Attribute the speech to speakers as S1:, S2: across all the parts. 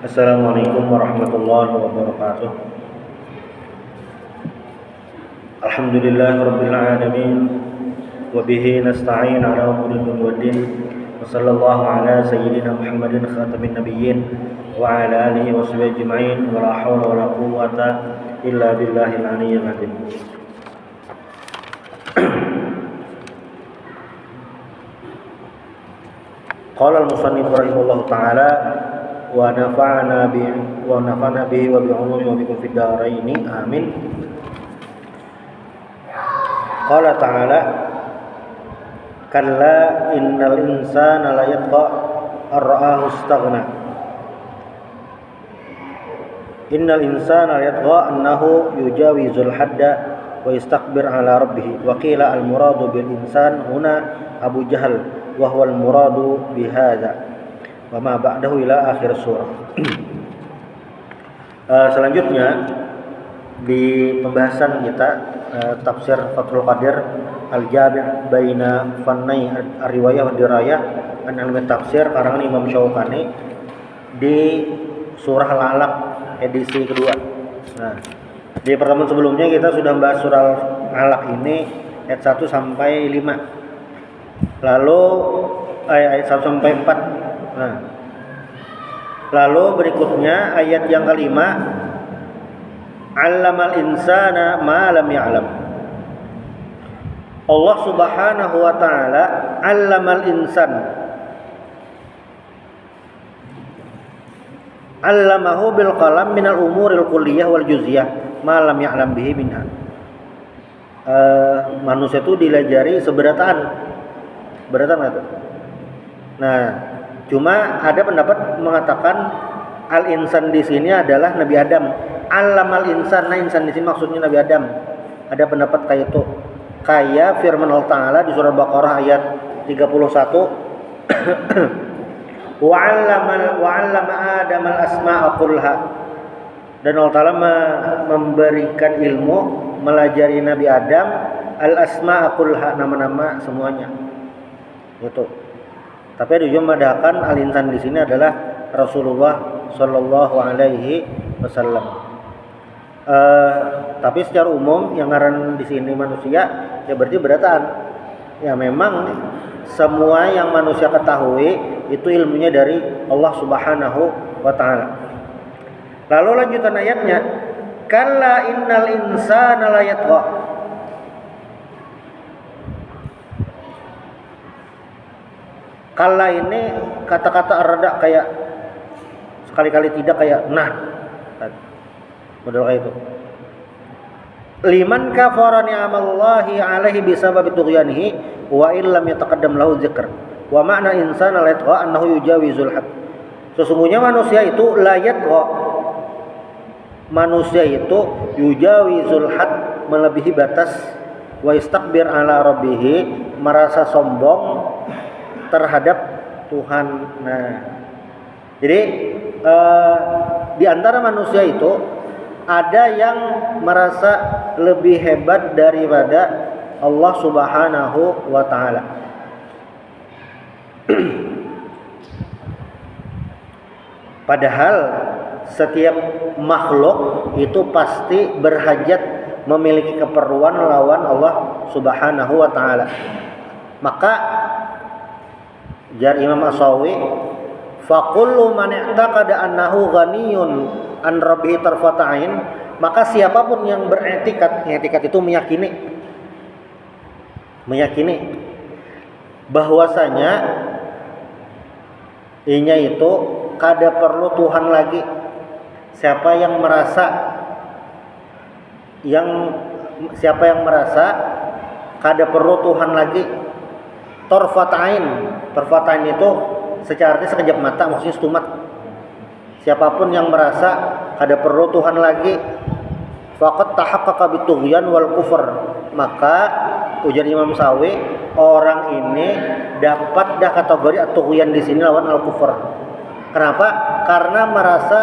S1: Assalamualaikum warahmatullahi wabarakatuh. Alhamdulillahirabbil alamin wa bihi nasta'in ala umuri dunya waddin. Wa sallallahu ala sayyidina Muhammadin khatamin nabiyyin wa ala alihi wa sahbihi ajma'in. Wa la haula wa la quwwata illa billahil aliyyil azim. Qala al-musannif rahimahullahu ta'ala wa nafa'ana bihi wa bi'ulumi wa bikum fid dharain amin. Qala ta'ala kalla innal insana la yatgha ar-ra'ahu istaghna. Innal insana la yatgha annahu yujawizul hadda wa yastakbir ala rabbih. Wa qila al-muradu bil insan huna Abu Jahal wa huwa al-muradu bihadza wa ma ba'dahu ila akhir surah. Selanjutnya di pembahasan kita tafsir Fathul Qadir al-Jami' baina fannai ar-riwayah wa dirayah an ilmi tafsir karangan Imam Syaukani di surah Al-Alaq edisi kedua. Nah, di pertemuan sebelumnya kita sudah membahas surah Al-Alaq ini ayat 1 sampai 5. Lalu ayat 1 sampai 4. Nah, lalu berikutnya ayat yang kelima, allamal insana ma lam ya'lam. Allah Subhanahu wa taala allamal insan, allamahu bil qalam minal umuril kulliyah wal juz'iyah ma lam ya'lam bihi minha. Manusia itu dilajari seberataan atau? Nah, cuma ada pendapat mengatakan al-insan di sini adalah Nabi Adam. Allamal insan, nah insan di sini maksudnya Nabi Adam. Ada pendapat kayak itu. Kayak firman Allah Ta'ala di surah Baqarah ayat 31. Wa 'allama Adam al-asma'a kullaha. Dan Allah Ta'ala memberikan ilmu, melajari Nabi Adam al-asma'a kullaha, nama-nama semuanya. Itu. Tapi ada juga membedakan al-insan di sini adalah Rasulullah Shallallahu Alaihi Wasallam. Tapi secara umum yang ngaran di sini manusia, ya berarti berataan. Ya memang semua yang manusia ketahui itu ilmunya dari Allah Subhanahu Wa Taala. Lalu lanjutan ayatnya, kalla innal insana la yatgha. Kalla ini kata-kata rada kayak sekali-kali tidak kayak nah. Model kayak itu. Liman kafara ni'amallahi 'alaihi bisababi tughyanihi wa illam yataqaddam lahu dzikr. Wa ma'na insana la yatgha annahu yujawizul had. Sesungguhnya manusia itu la yatgha. Manusia itu yujawizul had, melebihi batas, wa istakbir ala rabbih, merasa sombong terhadap Tuhan. Nah, jadi di antara manusia itu ada yang merasa lebih hebat daripada Allah Subhanahu wa taala. Padahal setiap makhluk itu pasti berhajat memiliki keperluan lawan Allah Subhanahu wa taala. Maka jar Imam As-Sawi, faqullu man i'taqada annahu ghaniyun an rabbihi tarfata'in, maka siapapun yang beretikat itu meyakini bahwasanya inya itu kada perlu Tuhan lagi. Siapa yang merasa kada perlu Tuhan lagi, tarfatain itu secara arti sekejap mata, maksudnya stumat. Siapapun yang merasa kada perlu Tuhan lagi, faqad tahaqqaqa bitughyan wal kufur, maka ujar Imam Sawi, orang ini dapat dah kategori at-tughyan di sini lawan al-kufur. Kenapa? Karena merasa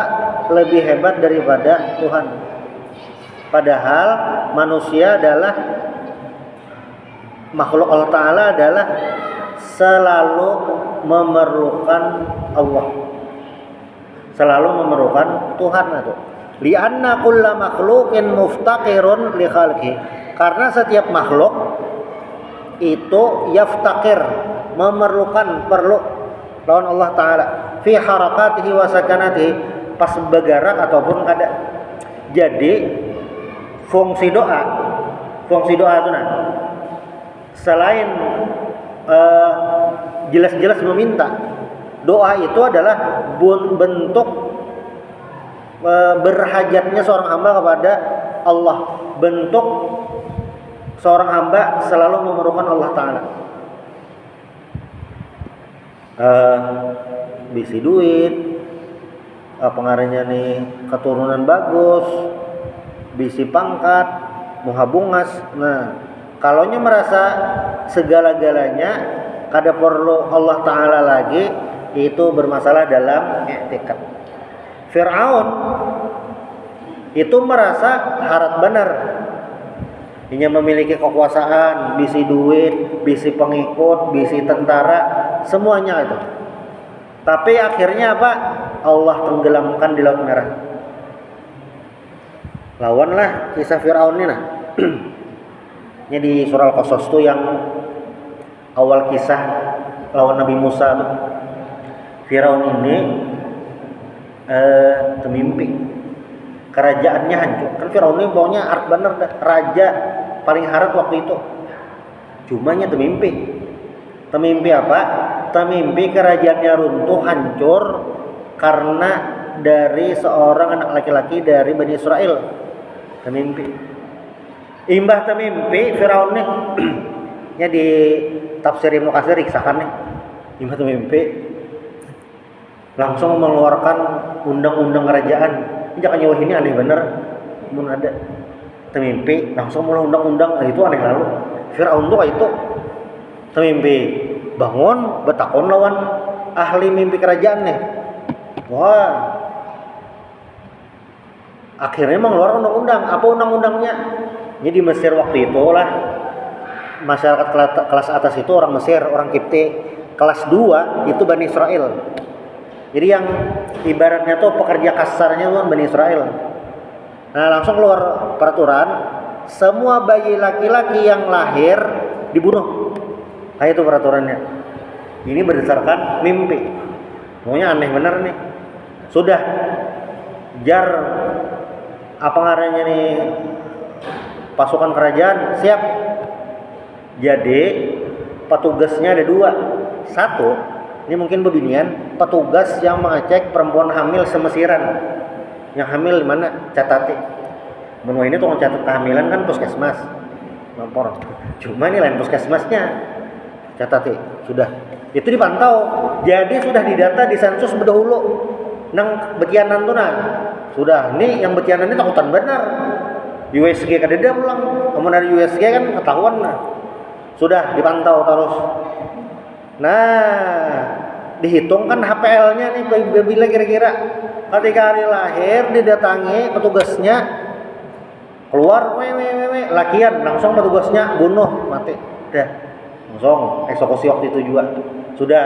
S1: lebih hebat daripada Tuhan. Padahal manusia adalah makhluk Allah Ta'ala, adalah selalu memerlukan Allah. selalu memerlukan Tuhan itu. Li'anna kulla makhluqin muftaqirun li khalqi. Karena setiap makhluk itu yaftaqir, perlu lawan Allah taala fi harakatihi wa sakanatihi, pas bergerak ataupun kada. Jadi fungsi doa itu selain jelas-jelas meminta, doa itu adalah bentuk berhajatnya seorang hamba kepada Allah, bentuk seorang hamba selalu memerlukan Allah taala. Bisi duit, pengaruhnya nih keturunan bagus, bisi pangkat, muha bungas. Nah, kalaunya merasa segala-galanya kada perlu Allah taala lagi, itu bermasalah dalam i'tikad. Fir'aun itu merasa harap benar, dia memiliki kekuasaan, bisi duit, bisi pengikut, bisi tentara, semuanya itu. Tapi akhirnya apa? Allah tenggelamkan di Laut Merah. Lawanlah kisah Fir'aun ini nah. Ini di surah Al-Qasas tuh yang awal kisah lawan Nabi Musa tuh. Fir'aun ini temimpi, kerajaannya hancur. Kan Fir'aun ini pokoknya harap bener dah, raja paling harap waktu itu. Cumanya temimpi apa? Temimpi kerajaannya runtuh, hancur karena dari seorang anak laki-laki dari Bani Israel. Temimpi. Imbah temimpi Firaun nih. Nya di tafsir Ibnu Katsir kisahkan nih. Imbah temimpi langsung mengeluarkan undang-undang kerajaan. Jangan nyawa ini aneh bener. Mun ada temimpi langsung mulai undang-undang, itu aneh lalu. Firaun tuh kayak itu. Temimpi bangun betakon lawan ahli mimpi kerajaan nih. Wah, akhirnya mengeluarkan undang-undang. Apa undang-undangnya? Jadi di Mesir waktu itu lah, masyarakat kelas atas itu orang Mesir, orang Kipti. Kelas 2 itu Bani Israel. Jadi yang ibaratnya tuh pekerja kasarnya tuh Bani Israel. Nah, langsung keluar peraturan, semua bayi laki-laki yang lahir dibunuh. Kayak itu peraturannya. Ini berdasarkan mimpi. Pokoknya aneh bener nih. Sudah jar apa ngarannya nih, pasukan kerajaan siap. Jadi petugasnya ada 2. Satu, ini mungkin bebinian, petugas yang mengecek perempuan hamil semesiran. Yang hamil di mana? Catati. Menua ini tukang catat kehamilan kan puskesmas. Lapor. Cuma ini lain puskesmasnya. Catati, sudah. Itu dipantau. Jadi sudah didata di sensus berdahulu. Nang betianan tuh nah. Sudah, nih yang betianan ini takutan benar. USG kadeda pulang. Kemudian dari USG kan ketahuan nah. Sudah dipantau terus. Nah, dihitung kan HPL-nya nih bila kira-kira ketika hari lahir didatangi petugasnya, keluar lakian, langsung petugasnya bunuh, mati. Dah. Langsung eksekusi waktu itu juga. Sudah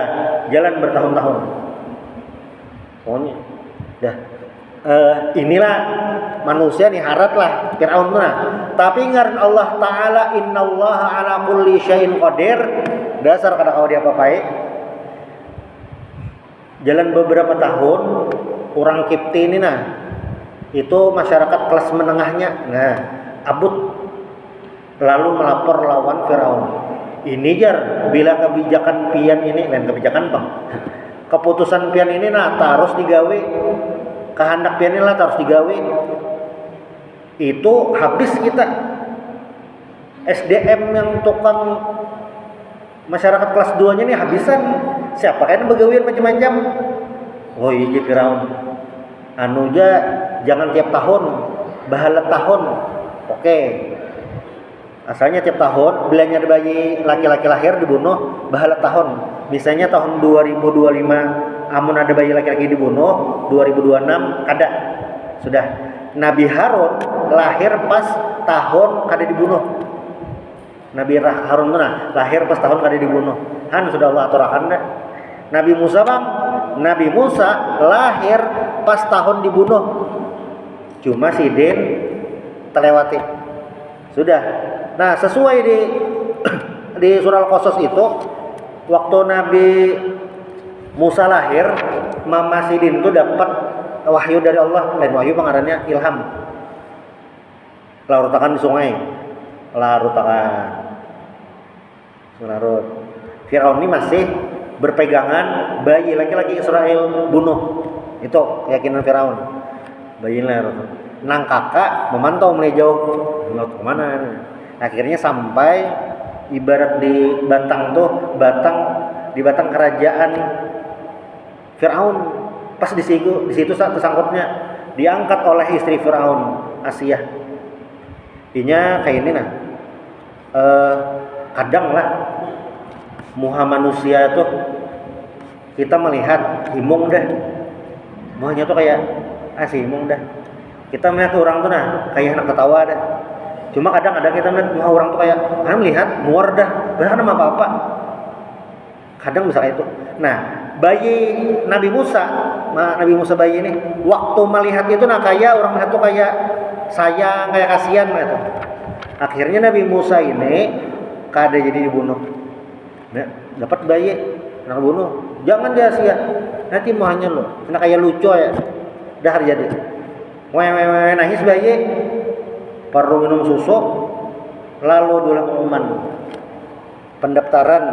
S1: jalan bertahun-tahun. Pokoknya dah. Inilah manusia nih harat lah Fir'aun nah. Tapi ngaran Allah taala innallaha ala kulli syai'in qadir. Dasar kada kau dia apa-apai. Jalan beberapa tahun orang Kipti ini nah. Itu masyarakat kelas menengahnya. Nah, abut lalu melapor lawan Fir'aun. Ini jar bila kebijakan pian ini lain kebijakan bang. Keputusan pian ini nah harus digawe. Kehendak pian ini lah harus digawe. Itu habis kita. SDM yang tukang masyarakat kelas 2-nya nih habisan. Siapa kan begawian macam-macam. Oh iya Firaun. Anuja jangan tiap tahun, bahala tahun. Oke. Asalnya tiap tahun bilangnya ada bayi laki-laki lahir dibunuh bahala tahun. Misalnya tahun 2025 amun ada bayi laki-laki dibunuh, 2026 kada. Sudah. Nabi Harun lahir pas tahun kada dibunuh. Nabi Harun lahir pas tahun kada dibunuh. Han sudah Allah aturakan dah. Nabi Musa bang Nabi Musa lahir pas tahun dibunuh. Cuma Sidin terlewati. Sudah. Nah, sesuai di surah Al-Qasas itu waktu Nabi Musa lahir, Mama Sidin itu dapat wahyu dari Allah, dan wahyu pengarangnya ilham. Larutakan di sungai. Larutakan. Larut. Firaun ini masih berpegangan bayi laki-laki Israel bunuh. Itu keyakinan Firaun. Bayi larut. Nang kakak memantau mulai jauh. Laut kemana? Akhirnya sampai ibarat di batang kerajaan Firaun. Pas di situ saat tersangkutnya diangkat oleh istri Firaun, Asiyah. Inya kayak ini nah. Kadang lah manusia tuh kita melihat himung dah. Muanya tuh kayak si himung dah. Kita melihat orang tuh nah kayak anak ketawa dah. Cuma kadang-kadang kita melihat orang tuh kayak melihat muar dah, padahal nama apa-apa. Kadang bisa kayak itu. Nah, bayi Nabi Musa bayi ini waktu melihat itu nah kayak orang melihat tuh kayak sayang, kayak kasihan gitu. Akhirnya Nabi Musa ini kada jadi dibunuh. Nah, dapat bayi nak bunuh. Jangan dia sia. Nanti mau hanya lo. Kena kayak lucu ya. Dah jadi. Wewe nangis bayi. Perlu minum susu. Lalu dulu pengumuman. Pendaftaran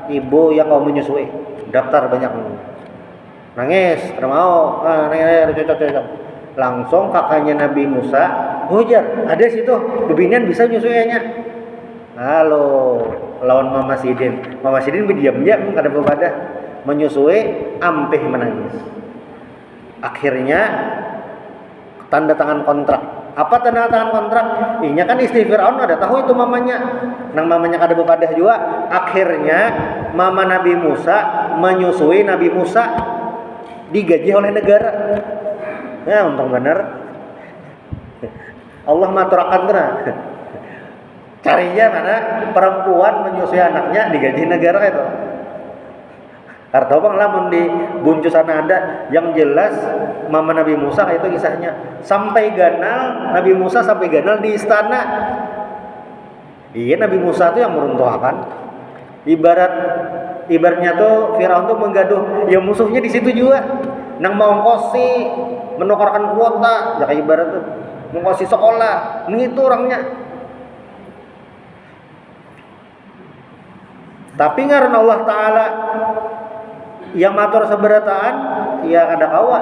S1: ibu yang mau menyusui. Daftar banyak. Nangis, kada mau. Nangis cocok. Langsung kakaknya Nabi Musa hujar. Ada situ. Bebinian bisa menyusuinya. Halo, lawan Mama Sidin. Mama Sidin berdiam-diam kada bebadah, menyusui ampih menangis. Akhirnya tanda tangan kontrak. Apa tanda tangan kontrak? Inya kan istri Firaun ada tahu itu mamanya. Nang mamanya kada bebadah juga. Akhirnya mama Nabi Musa menyusui Nabi Musa digaji oleh negara. Ya, untung benar. Allah maturakan tenang. Carinya mana perempuan menyusui anaknya digaji negara itu. Artinya bang lamun di buncusan ada yang jelas mama Nabi Musa itu kisahnya sampai ganal Nabi Musa sampai ganal di istana. Iya Nabi Musa itu yang meruntuhkan. Ibaratnya tuh Firaun tuh menggaduh, ya musuhnya di situ juga. Nang mau ongkosi menukarkan kuota, ya kayak ibarat tuh mengkosi sekolah, itu orangnya. Tapi ngaran Allah Ta'ala yang matur seberataan ya kada kawa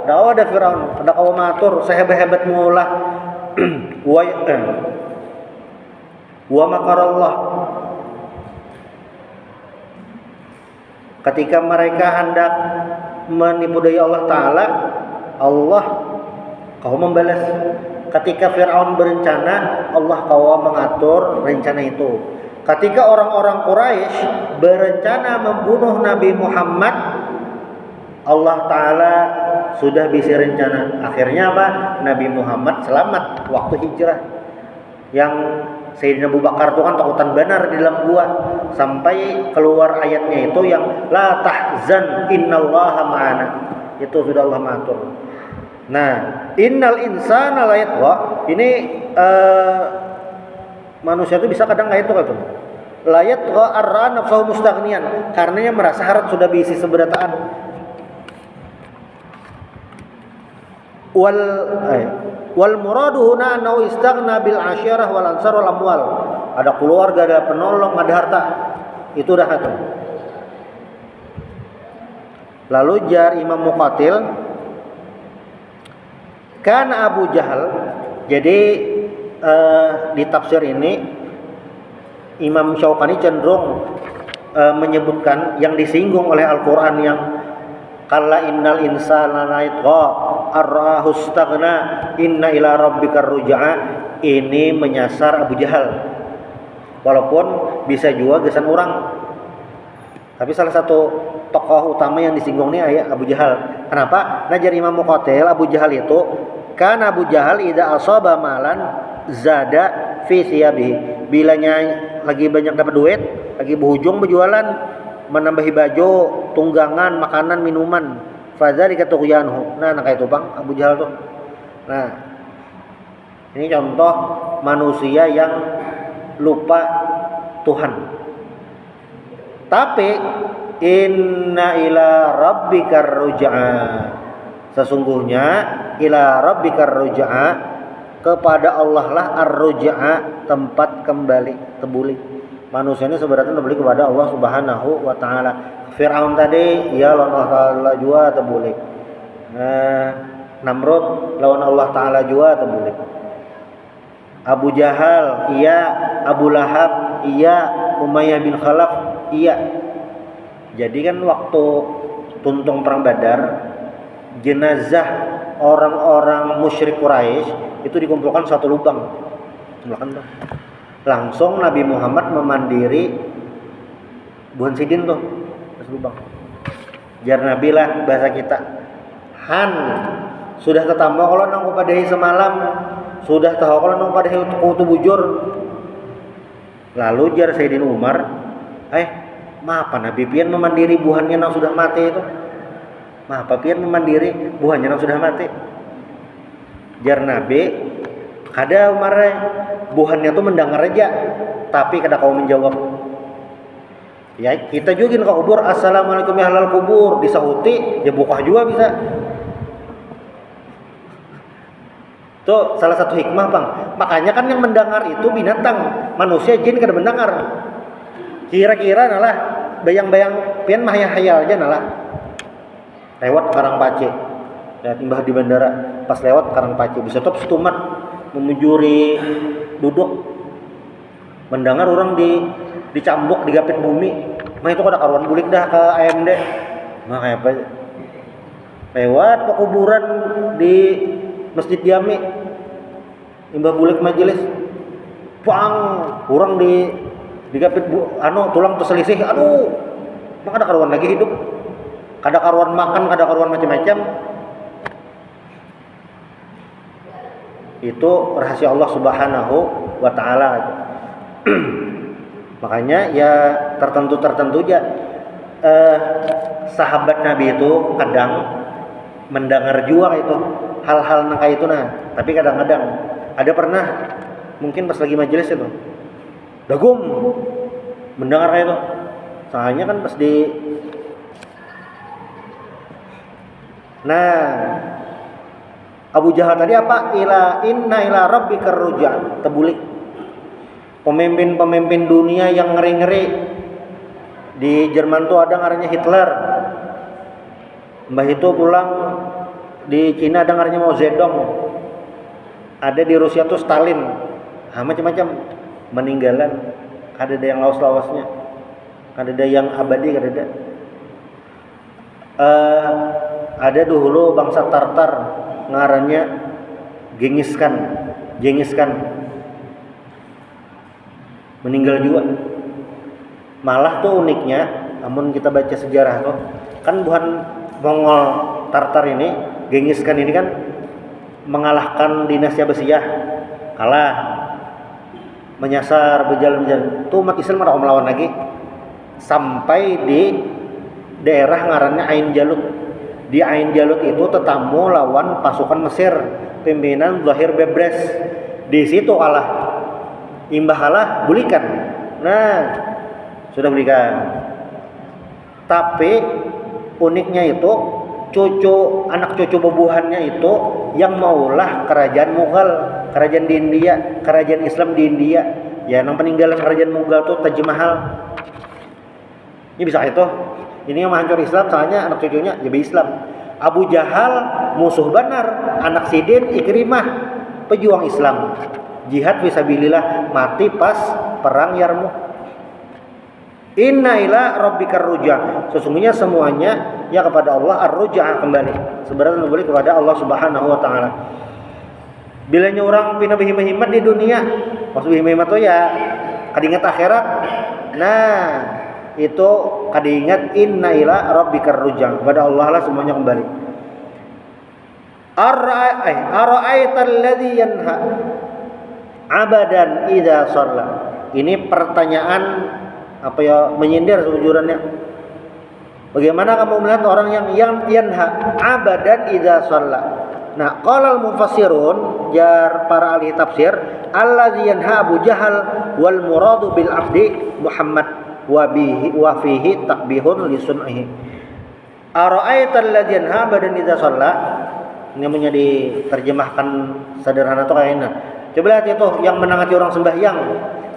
S1: ada Firaun kada kawa matur sehebat-hebat mulah wa makarallah. Ketika mereka hendak menipu daya Allah Ta'ala, Allah kau membalas. Ketika Firaun berencana, Allah kau mengatur rencana itu. Ketika orang-orang Quraisy berencana membunuh Nabi Muhammad, Allah Ta'ala sudah bisa rencana. Akhirnya apa? Nabi Muhammad selamat waktu hijrah. Yang Sayyidina Abu Bakar itu kan takutan benar di dalam gua. Sampai keluar ayatnya itu yang la tahzan innallaha ma'ana. Itu sudah Allah matur. Nah, innal insana la yatgha. Ini manusia itu bisa kadang kayak itu kan. Layat ar-ra nafsuhu mustaghniyan, karenanya merasa harap sudah berisi seberataan. Wal muradu huna annahu istaghna bil asyarah wal ansar wal amwal. Ada keluarga, ada penolong, ada harta. Itu dah itu. Lalu jar Imam Muqatil kan Abu Jahal. Jadi di tafsir ini Imam Syaukani cenderung menyebutkan yang disinggung oleh Al-Quran yang kalla innal insana la yatgha ar-rahu istaghna inna ila rabbikar ruj'a, ini menyasar Abu Jahal. Walaupun bisa juga gesan orang. Tapi salah satu tokoh utama yang disinggung ini ayat Abu Jahal. Kenapa? Najar Imam Muqatil Abu Jahal itu kan Abu Jahal idza asaba malan zada fi thiyabihi. Bilanya lagi banyak dapat duit, lagi berhujung berjualan, menambahi baju, tunggangan, makanan, minuman. Fadzalika tughyanuhu. Nah, kayak itu Bang Abu Jahal tuh. Nah, ini contoh manusia yang lupa Tuhan. Tapi inna ila rabbikar ruj'a. Sesungguhnya ila rabbikar ruj'a, kepada Allah lah ar-ruj'a, tempat kembali, tebuli. Manusia ini sebenarnya kembali kepada Allah Subhanahu wa taala. Firaun tadi ya lawan Allah taala juga tebuli. Namrud lawan Allah taala juga tebuli. Abu Jahal iya, Abu Lahab iya, Umayyah bin Khalaf iya. Jadi kan waktu tuntung perang Badar, jenazah orang-orang musyrik Quraisy itu dikumpulkan satu lubang. Langsung Nabi Muhammad memandiri buhan sidin tuh satu lubang. Jar Nabi lah bahasa kita. Han sudah ketemu kalau nang padahi semalam, sudah tahu kalau nang padahi utu bujur. Lalu jar Sayyidina Umar, maaf Nabi pian memandiri buhannya nang sudah mati itu. Maaf pian memandiri buhannya nang sudah mati. Jar Nabi, kada Umar buhannya tuh mendengar aja, tapi kada kau menjawab. Ya kita juga ke kubur, assalamualaikum ya halal kubur, disahuti, ya buka juga bisa. Tuh salah satu hikmah Bang. Makanya kan yang mendengar itu binatang, manusia jin kada mendengar. Kira-kira nalah bayang-bayang pian mah hayal aja nalah. Lewat Karangpace. Ya timbah di bandara, pas lewat Karangpace bisa top setumat memujuri duduk. Mendengar orang dicambuk, digapit bumi. Mah itu kada karuan bulik dah ke AMD. Mah kayak apa? Lewat pekuburan di Masjid Jami, imbah bulik majelis, pang, kurang digapit tulang terselisih, maka ada karuan lagi hidup, kada karuan makan, kada karuan macam-macam. Itu rahasia Allah Subhanahu wa taala. Makanya ya tertentu aja sahabat Nabi itu kadang mendengar juga itu hal-hal kayak itu tapi kadang-kadang ada pernah mungkin pas lagi majelis itu dagum mendengar kayak itu, soalnya kan pas di Abu Jahal tadi apa? Inna ila rabbikar ruj'a, tebulik. Pemimpin dunia yang ngeri-ngeri di Jerman tuh ada ngarannya Hitler, mbah itu pulang. Di Cina ada ngarannya Mao Zedong, ada di Rusia tuh Stalin, macam-macam meninggalan, ada yang lawas-lawasnya, ada yang abadi, ada dulu bangsa Tartar ngarannya Genghis Khan, meninggal juga. Malah tuh uniknya, namun kita baca sejarah tuh kan bukan Mongol Tartar ini, Genghis Khan ini kan mengalahkan dinasti Abbasiyah, kalah, menyasar berjalan-jalan. Tuh umat Islam malah melawan lagi sampai di daerah ngarannya Ain Jalut. Di Ain Jalut itu tetamu lawan pasukan Mesir, pimpinan Zahir Bebres. Di situ kalah, imbah kalah bulikan. Sudah bulikan. Tapi uniknya itu anak cucu bubuhannya itu yang maulah kerajaan Mughal, kerajaan di India, kerajaan Islam di India. Ya nang peninggalan kerajaan Mughal tuh Taj Mahal. Ini bisa itu. Ini yang menghancur Islam, soalnya anak cucunya jadi Islam. Abu Jahal musuh benar, anak Sidin Ikrimah pejuang Islam. Jihad fisabilillah, mati pas perang Yarmuk. Inna ila rabbikar ruj'a, sesungguhnya semuanya ya kepada Allah ar-ruj'a, kembali. Sebenarnya kembali kepada Allah Subhanahu wa taala. Bilanya orang pina berhimat di dunia, maksud berhimat itu ya kadingat akhirat. Itu kadingat inna ila rabbikar ruj'a, kepada Allah lah semuanya kembali. Ara'aital ladzi yanha abadan idza shalla. Ini pertanyaan menyindir sejujurannya. Bagaimana kamu melihat orang yang yanha abadan idza shalla? Nah, qala al-mufassirun, jar para ahli tafsir, alladzi yanha Abu Jahal wal muradu bil abdi Muhammad wa bihi wa fihi takbihun li sun'ihi. Ara'aita alladzi yanha abadan idza shalla? Ini namanya diterjemahkan sederhana tuh kayaknya. Coba lihat itu yang menangati orang sembahyang.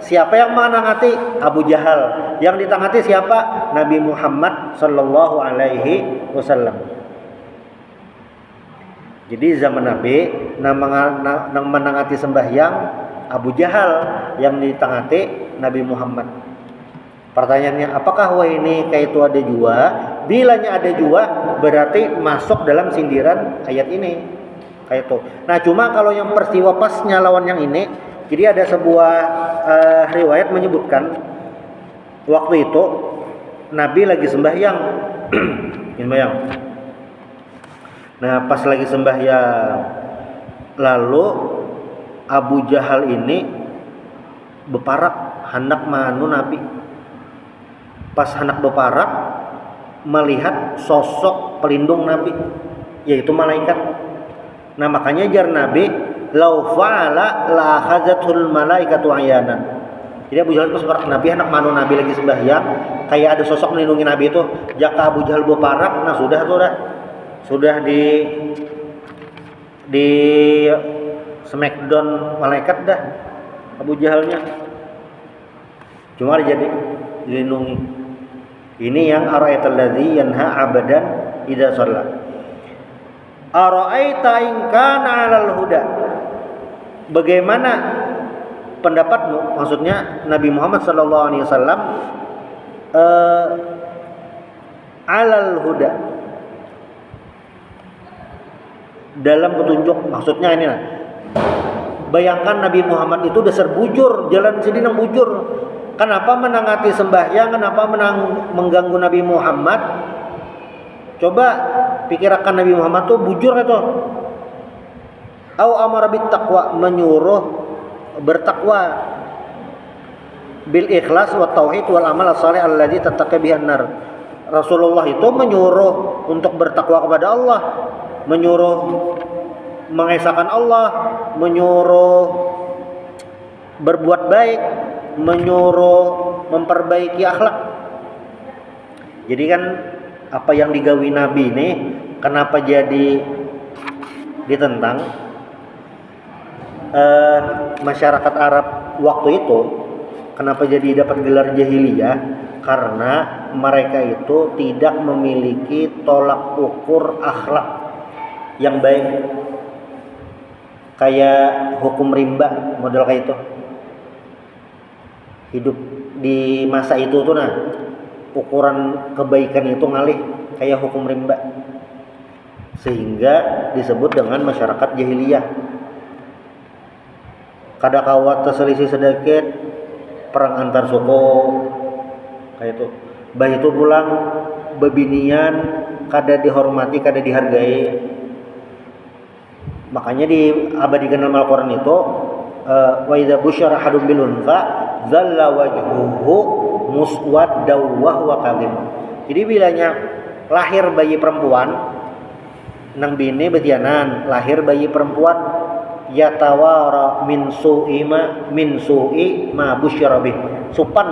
S1: Siapa yang menangati? Abu Jahal. Yang ditangati siapa? Nabi Muhammad sallallahu alaihi wasallam. Jadi zaman Nabi nang menangati sembahyang Abu Jahal, yang ditangati Nabi Muhammad. Pertanyaannya, apakah wah ini kayak itu ada jua? Bilanya ada jua, berarti masuk dalam sindiran ayat ini. Kayak itu. Nah, cuma kalau yang peristiwa pasnya lawan yang ini, jadi ada sebuah riwayat menyebutkan waktu itu Nabi lagi sembahyang. Sembahyang. Nah, pas lagi sembahyang, lalu Abu Jahal ini beparak hendak manu Nabi. Pas hendak beparak melihat sosok pelindung Nabi, yaitu malaikat. Nah, makanya jar Nabi, lau fa'ala la akhazatul malaikatu ayanan. Jadi Abu Jahal pas beparak Nabi, hendak manu Nabi lagi sembahyang, kayak ada sosok melindungi Nabi itu. Jika Abu Jahal beparak, nah sudah di smackdown malaikat dah Abu Jahalnya. Cuma jadi dilindungi. Ini yang ara'aital ladzi yanha abadan idza shalla. Ara'aita in kana 'alal huda. Bagaimana pendapatmu? Maksudnya Nabi Muhammad sallallahu alaihi wasallam 'alal huda, dalam petunjuk. Maksudnya ini lah, bayangkan Nabi Muhammad itu dasar bujur, jalan sini nang bujur. Kenapa menangati sembahyang? Kenapa mengganggu Nabi Muhammad? Coba pikirkan, Nabi Muhammad tuh bujur itu. Au amara bit taqwa, menyuruh bertakwa, bil ikhlas wa tauhid wal amal salih alladzi tattaqi bihan nar. Rasulullah itu menyuruh untuk bertakwa kepada Allah, menyuruh mengesahkan Allah, menyuruh berbuat baik, menyuruh memperbaiki akhlak. Jadi kan apa yang digawi Nabi ini kenapa jadi ditentang? Masyarakat Arab waktu itu kenapa jadi dapat gelar jahiliyah? Karena mereka itu tidak memiliki tolak ukur akhlak yang baik, kayak hukum rimba, model kayak itu. Hidup di masa itu tuh, nah ukuran kebaikan itu ngalih kayak hukum rimba, sehingga disebut dengan masyarakat jahiliyah. Kada kawat terselisih sedikit, perang antar suku kayak itu. Bah itu pulang bebinian kada dihormati, kada dihargai. Makanya diabadikan dalam Al-Quran itu, wa idza busyara hadum bil unsa dzalla wajhuhu muswaddaw wa huwa kadhib. Jadi bilanya lahir bayi perempuan nang bini betianan, lahir bayi perempuan, yatawara min su'i ma busyara bih, supan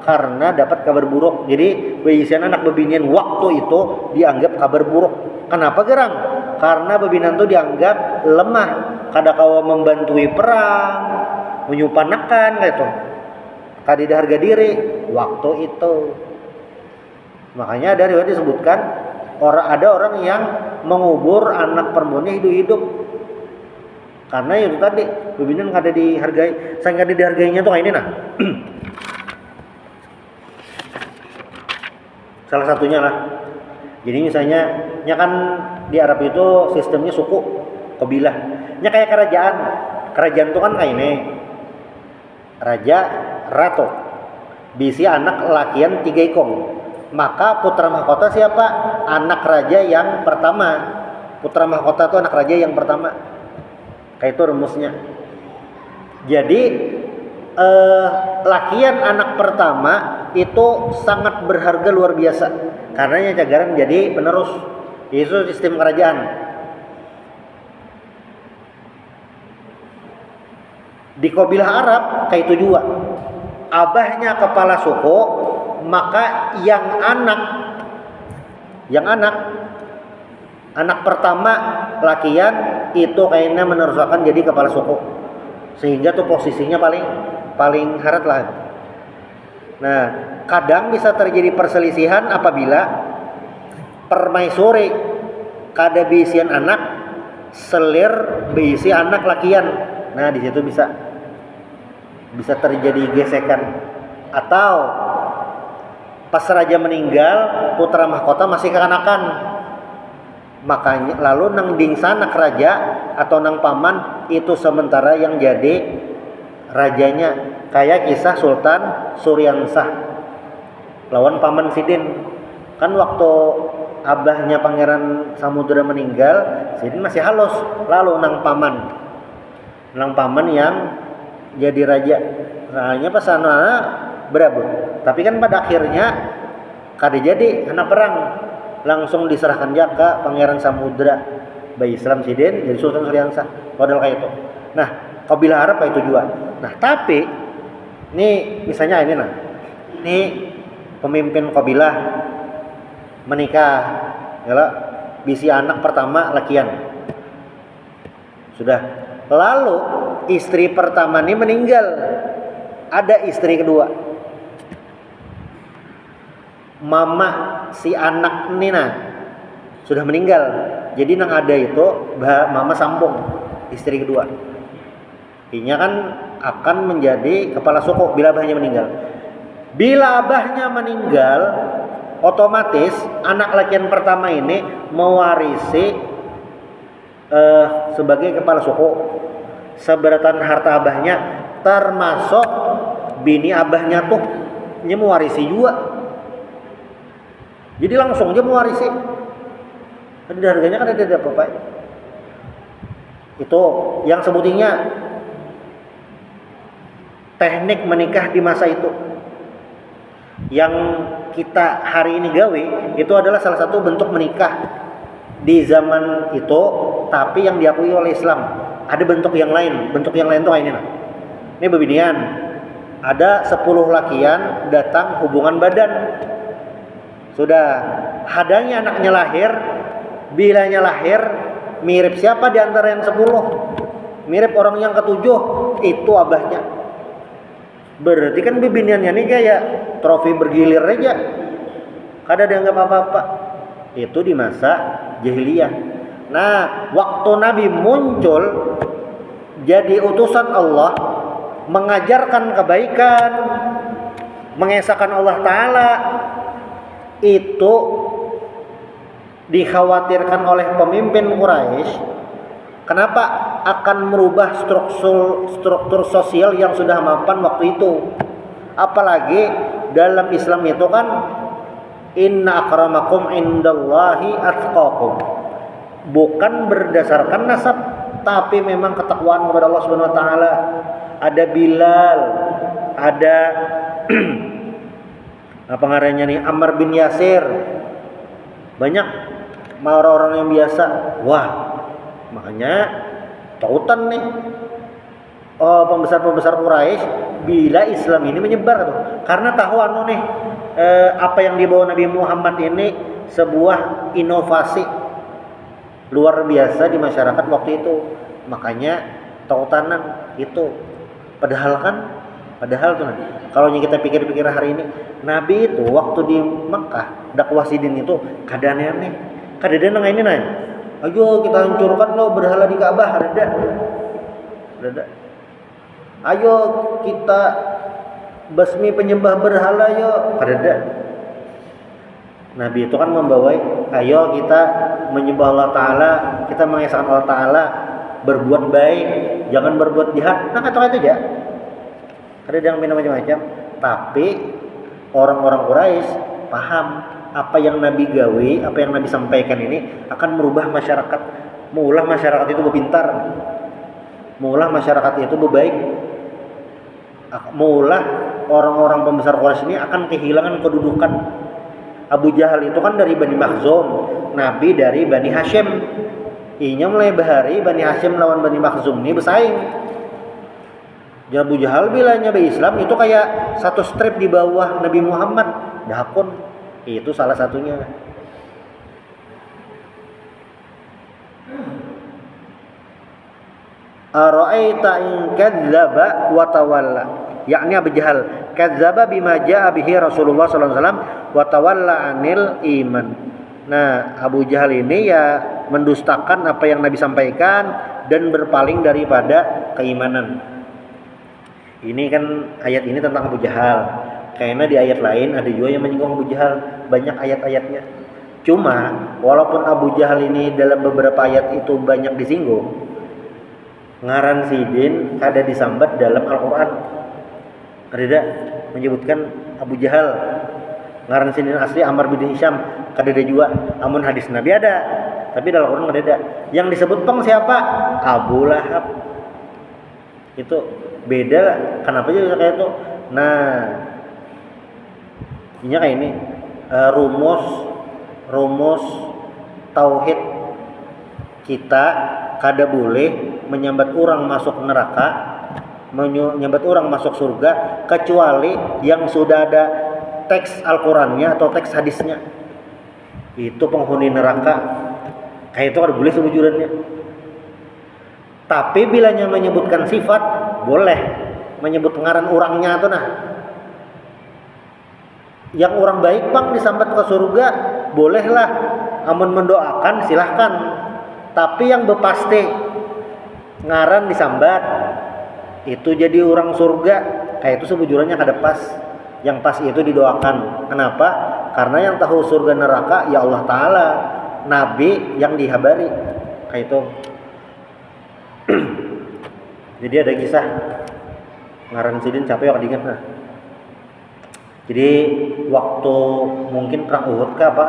S1: karena dapat kabar buruk. Jadi bayi siana anak bebinian waktu itu dianggap kabar buruk. Kenapa gerang? Karena bebinan itu dianggap lemah, kada kawa membantui perang, menyupanakan kayak itu, kada harga diri waktu itu. Makanya ada riwayat disebutkan ada orang yang mengubur anak perempuannya hidup-hidup, karena itu tadi bebinan kada dihargai. Saya kada dihargainya tuh kayak ini nah. Salah satunya lah. Jadi misalnya, kan di Arab itu sistemnya suku, kabilah. Kayak kerajaan. Kerajaan itu kan kayak ini. Raja, ratu. Bisi anak lakian 3 ikong. Maka putra mahkota siapa? Anak raja yang pertama. Putra mahkota itu anak raja yang pertama. Kayak itu rumusnya. Jadi lakian anak pertama itu sangat berharga luar biasa. karenanya cagaran jadi penerus. Itu sistem kerajaan. Di kabilah Arab kayak itu juga. Abahnya kepala suku, maka yang anak pertama lakian itu kayaknya meneruskan jadi kepala suku, sehingga tuh posisinya paling harat lah. Nah, kadang bisa terjadi perselisihan apabila permaisuri kada bisian anak selir bisi anak lakian. Nah, di situ bisa terjadi gesekan. Atau pas raja meninggal, putra mahkota masih kekanakan. Makanya lalu nang dingsa anak raja atau nang paman itu sementara yang jadi rajanya. Kayak kisah Sultan Suryansah lawan paman Sidin. Kan waktu abahnya Pangeran Samudra meninggal, Sidin masih halus. Lalu nang paman yang jadi raja. Soalnya pas sana berabut. Tapi kan pada akhirnya kada jadi karena perang. Langsung diserahkan dia ke Pangeran Samudra Bayi Islam Sidin jadi Sultan Suryansah. Model kayak itu. Nah, kabilah Arab kayak itu juga. Nah, tapi ini misalnya ini pemimpin kabilah menikah, ya, bisi anak pertama lakian. Sudah. Lalu istri pertama ini meninggal. Ada istri kedua. Mama si anak ini sudah meninggal. Jadi nang ada itu mama sambung istri kedua. Artinya kan akan menjadi kepala suku bila abahnya meninggal. Bila abahnya meninggal, otomatis anak lakian pertama ini mewarisi sebagai kepala suku seberatan harta abahnya, termasuk bini abahnya tuh dia mewarisi juga. Jadi langsung dia mewarisi. Ada harganya kan ada apa-apa. Itu yang sebutnya teknik menikah di masa itu. Yang kita hari ini gawe itu adalah salah satu bentuk menikah di zaman itu, tapi yang diakui oleh Islam. Ada bentuk yang lain tuh kayak ini. Ini bebinian. Ada 10 lakian datang hubungan badan. Sudah hadanya anaknya lahir, bilanya lahir mirip siapa di antara yang 10? Mirip orang yang ketujuh, itu abahnya. Berarti kan bebiniannya ini kayak trofi bergilir aja. Kada dianggap apa-apa. Itu di masa jahiliyah. Nah, waktu Nabi muncul jadi utusan Allah, mengajarkan kebaikan, mengesahkan Allah Ta'ala, itu dikhawatirkan oleh pemimpin Quraisy. Kenapa akan merubah struktur sosial yang sudah mapan waktu itu? Apalagi dalam Islam itu kan inna akramakum indallahi atqakum. Bukan berdasarkan nasab, tapi memang ketakwaan kepada Allah Subhanahu wa taala. Ada Bilal, ada apa ngarannya nih, Ammar bin Yasir. Banyak orang-orang yang biasa. Wah, makanya tautan nih pembesar-pembesar Quraisy bila Islam ini menyebar tuh. Karena tahu nih apa yang dibawa Nabi Muhammad ini sebuah inovasi luar biasa di masyarakat waktu itu. Makanya tautanan itu. Padahal tuh kalau kita pikir-pikir hari ini, Nabi itu waktu di Mekah dakwah sidin itu kada aneh-aneh. Kada ada nang ini ayo kita hancurkan lo berhala di Ka'bah, ada. Ayo kita basmi penyembah berhala yo, kada. Nabi itu kan membawai, ayo kita menyembah Allah Ta'ala, kita mengesahkan Allah Ta'ala, berbuat baik, jangan berbuat jahat. Nah, kata itu aja. Ada yang macam-macam. Tapi orang-orang Quraisy paham apa yang Nabi gawe, apa yang Nabi sampaikan ini akan merubah masyarakat. Maulah masyarakat itu berpintar, maulah masyarakat itu berbaik, maulah orang-orang pembesar Quraisy ini akan kehilangan kedudukan. Abu Jahal itu kan dari Bani Makhzum, Nabi dari Bani Hashim. Inya mulai bahari Bani Hashim lawan Bani Makhzum ini bersaing. Jadi Abu Jahal bilanya Islam itu kayak satu strip di bawah Nabi Muhammad, dakun. Itu salah satunya. Ara'aita in kadzdzaba wa tawalla, yakni Abu Jahal kadzdzaba bima jaa bihi Rasulullah sallallahu alaihi wasallam wa tawalla 'anil iman. Nah, Abu Jahal ini ya mendustakan apa yang Nabi sampaikan dan berpaling daripada keimanan. Ini kan ayat ini tentang Abu Jahal. Kayaknya di ayat lain ada juga yang menyinggung Abu Jahal, banyak ayat-ayatnya. Cuma walaupun Abu Jahal ini dalam beberapa ayat itu banyak disinggung, ngaran sidin kada disambat dalam Al-Qur'an. Ada menyebutkan Abu Jahal. Ngaran sidin asli Ammar bin Hisham kada ada juga. Amun hadis Nabi ada, tapi dalam Al-Qur'an kada ada. Yang disebut pang siapa? Abu Lahab. Itu beda. Kenapa juga kayak itu? Nah, ini kayak ini rumus tauhid kita kada boleh menyambat orang masuk neraka, menyambat orang masuk surga kecuali yang sudah ada teks Al-Qur'annya atau teks hadisnya. Itu penghuni neraka. Kayak itu kada boleh sebujurannya. Tapi bilanya menyebutkan sifat boleh, menyebut ngaran orangnya tuh nah. Yang orang baik bang disambat ke surga bolehlah, amun mendoakan silahkan. Tapi yang bepasti ngaran disambat itu jadi orang surga, kayak itu sebujurannya kada pas. Yang pas itu didoakan. Kenapa? Karena yang tahu surga neraka ya Allah Ta'ala, Nabi yang dihabari. Kayak itu. Jadi ada kisah ngaran sidin siapa yang diingat nah. Jadi waktu mungkin perang Uhud kah apa?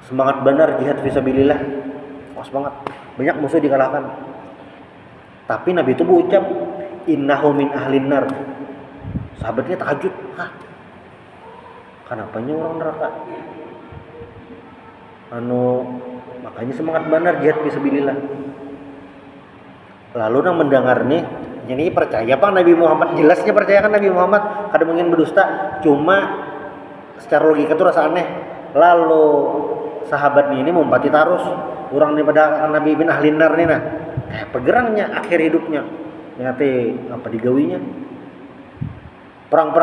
S1: Semangat benar jihad fisabilillah. Semangat. Banyak musuh dikalahkan. Tapi Nabi itu berucap innahu min ahlin nar. Sahabatnya tahajud. Hah? Kenapanya orang neraka? Makanya semangat benar jihad fisabilillah. Lalu nang mendengar nih, ini percaya Pak Nabi Muhammad, jelasnya percaya kan Nabi Muhammad, kada mungkin berdusta. Cuma secara logika itu rasa aneh. Lalu sahabat ini mumpati tarus orang daripada Nabi bin Ahlinar nih nah. Kayak pegerangnya akhir hidupnya. Nyate apa digawinya? Perang.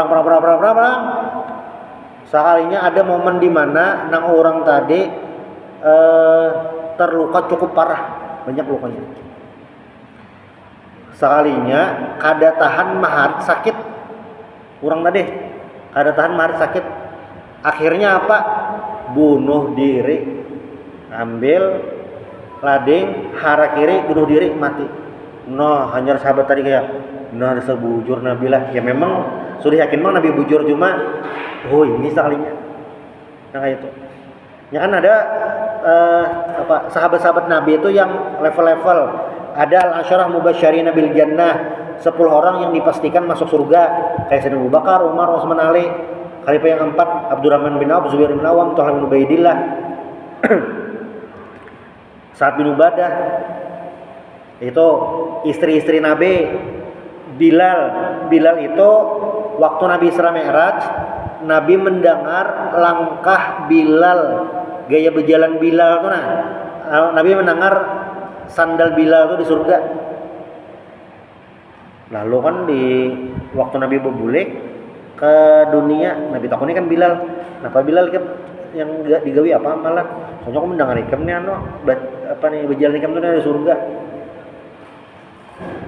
S1: Sekalinya ada momen di mana nang orang tadi terluka cukup parah, banyak lukanya. Sekalinya kada tahan mahar sakit orang tadi, kada tahan mahar sakit. Akhirnya apa? Bunuh diri, ambil lading hara kiri bunuh diri mati. Noh hanya sahabat tadi kayak nah sebujur Nabi lah. Ya memang sudah yakin mah Nabi bujur, cuma ini sekalinya. Nah kayak itu. Ya kan ada sahabat-sahabat Nabi itu yang level-level. Ada al-asyarah mubasysyirina bil jannah, 10 orang yang dipastikan masuk surga. Kayak Sayyidina Abu Bakar, Umar, Utsman, Ali. Khalifah yang keempat Abdurrahman bin Auf, Zubair bin Awam, Thalib bin Ubaidillah, Sa'ad bin Ubadah. Itu istri-istri Nabi. Bilal itu waktu Nabi Isra Mi'raj, Nabi mendengar langkah Bilal, gaya berjalan Bilal tuh nah. Nabi mendengar sandal Bilal tuh di surga. Lalu kan di waktu Nabi berbulik ke dunia, Nabi takuni kan Bilal, kenapa Bilal kan yang gak digawi apa malah? Soalnya aku mendengar ikam nih berjalan ikam tuh di surga.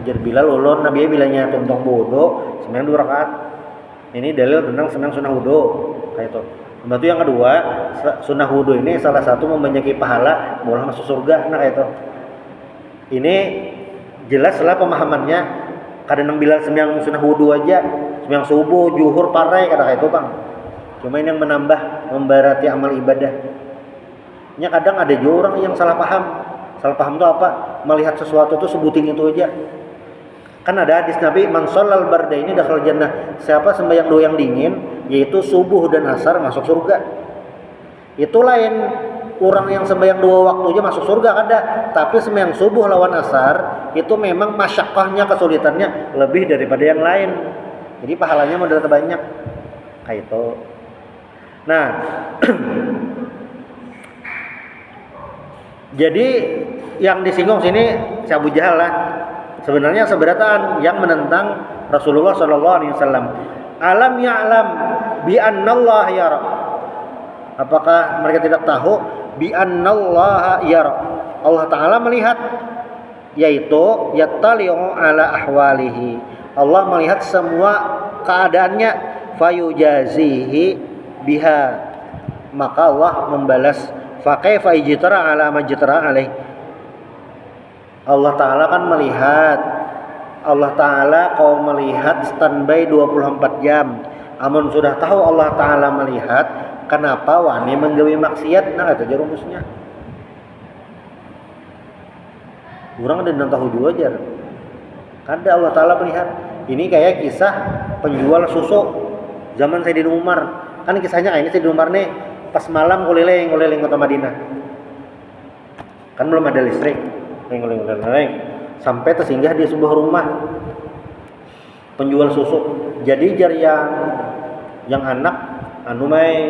S1: Jar Bilal ulun Nabi bilangnya tuntong bodoh, sembahyang 2 rakaat. Ini dalil tentang senang sunnah wudu kayak itu. Batu yang kedua, sunnah wudu ini salah satu membanyaki pahala, boleh masuk surga. Nah kayak itu. Ini jelas lah pemahamannya. Kadang Bilal sembahyang sunnah wudu aja, sembahyang subuh, zuhur, parai kata kayak itu bang. Cuma ini yang menambah, membarati amal ibadah. Nya kadang ada juga orang yang salah paham. Salah paham itu apa? Melihat sesuatu itu sebuting itu aja. Kan ada hadis Nabi, man shallal bardaini dakhala jannah. Siapa sembahyang dua yang dingin, yaitu subuh dan asar, masuk surga. Itu lain orang yang sembahyang dua waktu aja masuk surga ada, tapi sembahyang subuh lawan asar itu memang masyaqqahnya, kesulitannya lebih daripada yang lain. Jadi pahalanya modal terbanyak. Kayak itu. Nah, jadi yang disinggung sini si Abu Jahal lah. Sebenarnya seberatan yang menentang Rasulullah sallallahu alaihi wasallam. Alam ya'lam bi annallaha yara. Apakah mereka tidak tahu bi annallaha yara? Allah taala melihat, yaitu yattali'u ala ahwalihi. Allah melihat semua keadaannya, fayujazihi biha. Maka Allah membalas, fa kaifa ijtara ala majtara alaih. Allah Ta'ala kan melihat, Allah Ta'ala kau melihat standby 24 jam. Amun sudah tahu Allah Ta'ala melihat, kenapa wani menggawe maksiat? Nah itu aja rumusnya. Orang ada yang tahu juga aja. Kada Allah Ta'ala melihat. Ini kayak kisah penjual susu zaman Sayyidina Umar. Kan kisahnya ini Sayyidina Umar nih pas malam keliling kota Madinah. Kan belum ada listrik. Sampai tersinggah di sebuah rumah penjual susu. Jadi jar yang anak anu mai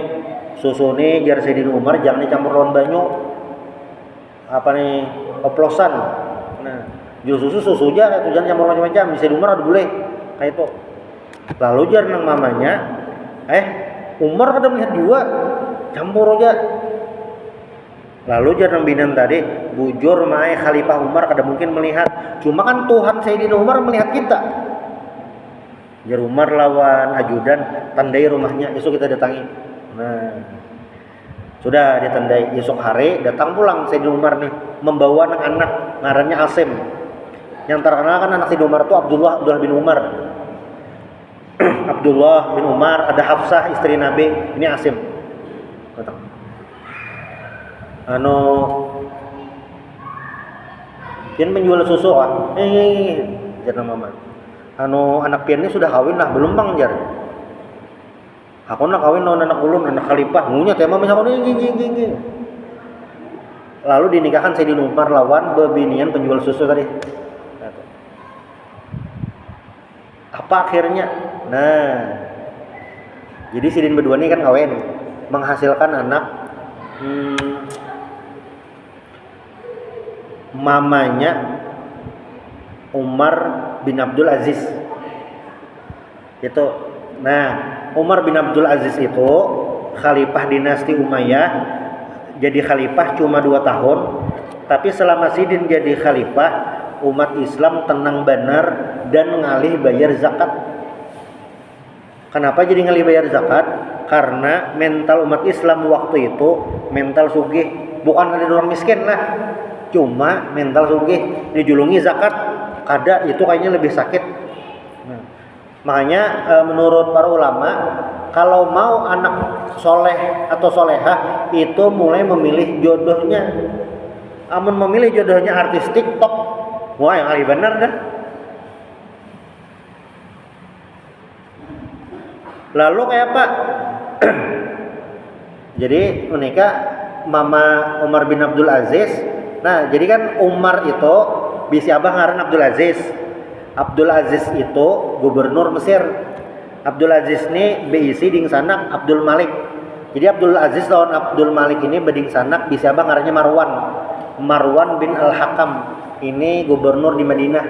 S1: susu nih jar Sayyidina Umar jangan dicampur lawan banyu apa nih oplosan. Nah, jual susu aja itu jangan campur macam-macam. Di Sayyidina Umar ada boleh kayak itu. Lalu jar nang mamanya, Umar kada melihat juga campur aja. Lalu jangan binan tadi bujur mai Khalifah Umar kada mungkin melihat. Cuma kan Tuhan Sayyidina Umar melihat kita. Jar Umar lawan ajudan tandai rumahnya, esok kita datangi. Nah, sudah ditandai, esok hari datang pulang Sayyidina Umar nih membawa anak-anak ngarannya Asim. Yang terkenal kan anak Sayyidina Umar itu Abdullah bin Umar. Abdullah bin Umar, ada Hafsah istri Nabi, ini Asim. Datang. Pian menjual susu jar mama. Anak pian ini sudah kawin lah, belum bang jar. Aku nak kawin lawan anak ulun, anak khalifah. Ngunya tema misalkan ini. Lalu dinikahkan Sayyidina Umar lawan bebinian penjual susu tadi. Apa akhirnya? Nah, jadi sidin berdua ini kan kawin, menghasilkan anak. Mamanya Umar bin Abdul Aziz itu. Nah, Umar bin Abdul Aziz itu khalifah dinasti Umayyah, jadi khalifah cuma 2 tahun, tapi selama sidin jadi khalifah umat Islam tenang benar dan ngalih bayar zakat. Kenapa jadi ngalih bayar zakat? Karena mental umat Islam waktu itu mental sugih, bukan ada orang miskin lah. Cuma mental sugih, dijulungi zakat kada itu kayaknya lebih sakit. Nah, makanya menurut para ulama kalau mau anak soleh atau solehah itu mulai memilih jodohnya. Amun memilih jodohnya artis TikTok, wah yang kali benar dah. Lalu kayak apa? Jadi menikah Mama Umar bin Abdul Aziz. Nah, jadi kan Umar itu bisi abah ngaran Abdul Aziz. Abdul Aziz itu gubernur Mesir. Abdul Aziz ini beisi ding sanak Abdul Malik. Jadi Abdul Aziz lawan Abdul Malik ini beding sanak bisi abah ngarannya Marwan. Marwan bin Al-Hakam. Ini gubernur di Madinah.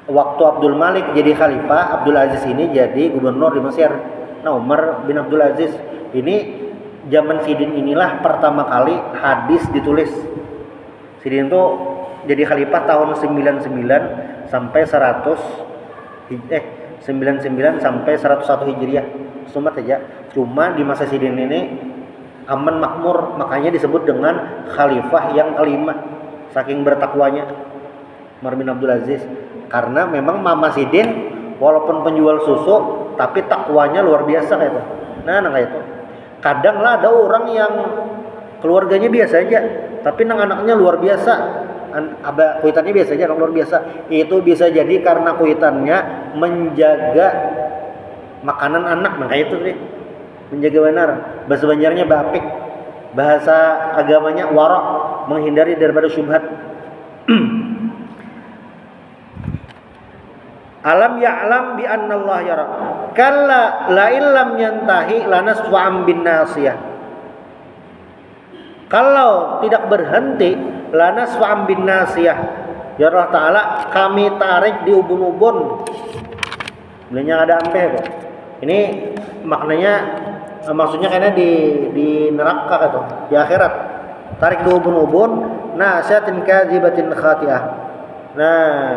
S1: Waktu Abdul Malik jadi khalifah, Abdul Aziz ini jadi gubernur di Mesir. Nah, Umar bin Abdul Aziz ini zaman sidin inilah pertama kali hadis ditulis. Sidin itu jadi khalifah tahun 99 sampai 99 sampai 101 Hijriah. Cuma saja. Cuma di masa sidin ini aman makmur, makanya disebut dengan khalifah yang kelima. Saking bertakwanya Umar bin Abdul Aziz. Karena memang Mama Sidin walaupun penjual susu tapi takwanya luar biasa kayak itu. Nah kayak itu. Kadang lah ada orang yang keluarganya biasa aja, tapi nang anaknya luar biasa. kuitannya biasa aja, luar biasa. Itu bisa jadi karena kuitannya menjaga makanan anak, makanya itu deh. Menjaga benar. Bahasa Banjarnya bapik. Bahasa agamanya wara, menghindari daripada syubhat. Alam ya'lam bi anna Allah yara. Kalla la illam yantahi lanasfa'am bin nasiyah. Kalau tidak berhenti lanasfa'am bin nasiyah. Ya Allah Ta'ala, kami tarik di ubun-ubun. Belinya ada ampe kok. Ini maknanya maksudnya karena di neraka gitu, di akhirat. Tarik di ubun-ubun, nasiatin kadzibatin khati'ah. Nah,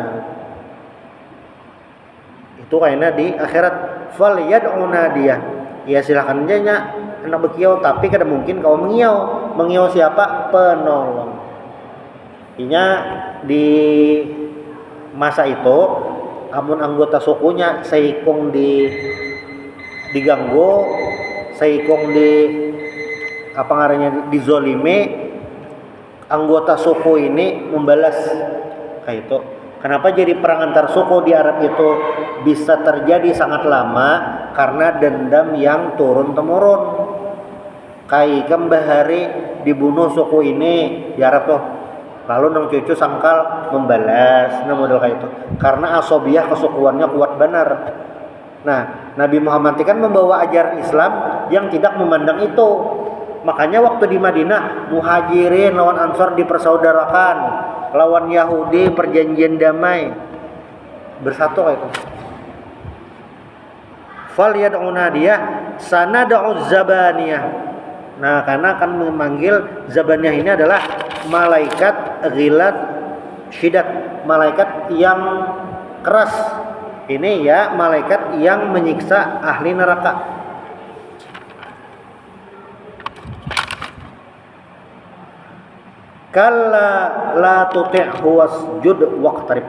S1: itu kayaknya di akhirat. Fal yad'u nadiyah. Ya silakan aja nya anak bekiau, tapi kada mungkin kau mengiau. Mengiau siapa? Penolong. Inya di masa itu amun anggota sukunya seikung diganggu, seikung apa ngarannya dizolimi, anggota suku ini membalas kayak itu. Kenapa jadi perang antar suku di Arab itu bisa terjadi sangat lama? Karena dendam yang turun temurun. Kayak bahari dibunuh suku ini di Arab tuh, lalu nang cucu sangkal membalas, nah model kayak itu. Karena asobiyah kesukuannya kuat benar. Nah, Nabi Muhammad kan membawa ajaran Islam yang tidak memandang itu. Makanya waktu di Madinah, Muhajirin lawan Ansor dipersaudarakan, lawan Yahudi perjanjian damai, bersatu kayak itu. Fal yad'u nadiyah sanad'u zabaniyah. Nah, karena akan memanggil zabaniyah ini adalah malaikat ghilat syidat, malaikat yang keras. Ini ya malaikat yang menyiksa ahli neraka. Kalla la tuti'hu wasjud waqtarib.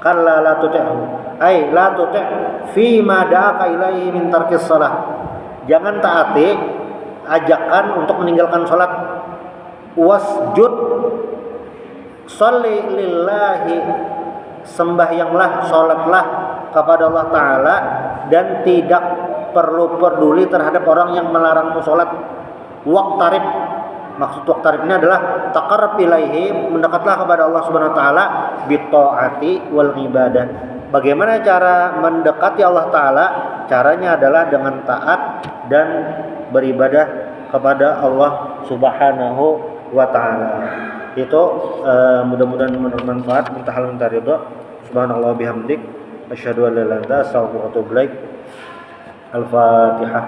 S1: Kalla la tuti'hu, ay la tuti' fi ma da'aka ilaihi min tarkis shalah. Jangan taati ajakan untuk meninggalkan salat. Wasjud, sholli lillahi, sembahyanglah, salatlah kepada Allah Ta'ala, dan tidak perlu peduli terhadap orang yang melarangmu salat. Waqtarib, maksud waqtarib ini adalah taqarrab ilaihi, mendekatlah kepada Allah Subhanahu wa taala bittaati wal ibadah. Bagaimana cara mendekati Allah Ta'ala? Caranya adalah dengan taat dan beribadah kepada Allah Subhanahu wa ta'ala. Itu mudah-mudahan bermanfaat. Minta hal minta ridha. Subhanallah bihamdik, asyhadu an la ilaha illa anta, astaghfiruka wa atubu ilaik. Al-Fatihah.